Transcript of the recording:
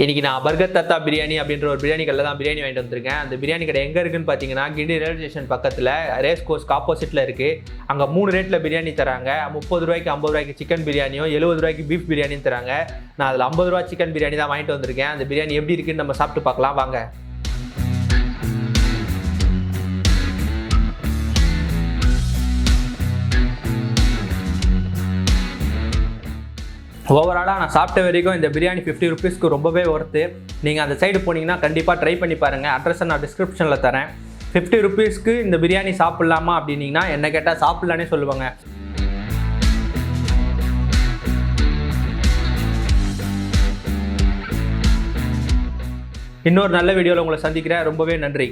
இன்றைக்கி நான் பர்கத் தத்தா பிரியாணி அப்படின்ற ஒரு பிரியாணி கடையில் தான் பிரியாணி வாங்கிட்டு வந்திருக்கேன். அந்த பிரியாணி கடை எங்கே இருக்குன்னு பார்த்தீங்கன்னா கிண்டி ரயில்வே ஸ்டேஷன் பக்கத்தில் ரேஸ் கோர்ஸ்க்கு ஆப்போசிட்டில் இருக்குது. அங்கே 3 ரேட்டில் பிரியாணி தராங்க. 30 ரூபாய்க்கு 50 ரூபாய்க்கு சிக்கன் பிரியாணியும் 70 ரூபாய்க்கு பீஃப் பிரியாணியும் தராங்க. நான் அதில் 50 ரூபா சிக்கன் பிரியாணி தான் வாங்கிட்டு வந்திருக்கேன். அந்த பிரியாணி எப்படி இருக்குன்னு நம்ம சாப்பிட்டு பார்க்கலாம் வாங்க. ஓவராலாக நான் சாப்பிட்ட வரைக்கும் இந்த பிரியாணி 50 ருபீஸ்க்கு ரொம்பவே ஒர்த்து. நீங்கள் அந்த சைடு போனீங்கன்னா கண்டிப்பாக ட்ரை பண்ணி பாருங்கள். அட்ரஸை நான் டிஸ்கிரிப்ஷனில் தரேன். 50 ருபீஸ்க்கு இந்த பிரியாணி சாப்பிட்லாமா அப்படின்னீங்கன்னா என்ன கேட்டால் சாப்பிட்லானே சொல்லுவாங்க. இன்னொரு நல்ல வீடியோவில் உங்களை சந்திக்கிறேன். ரொம்பவே நன்றி.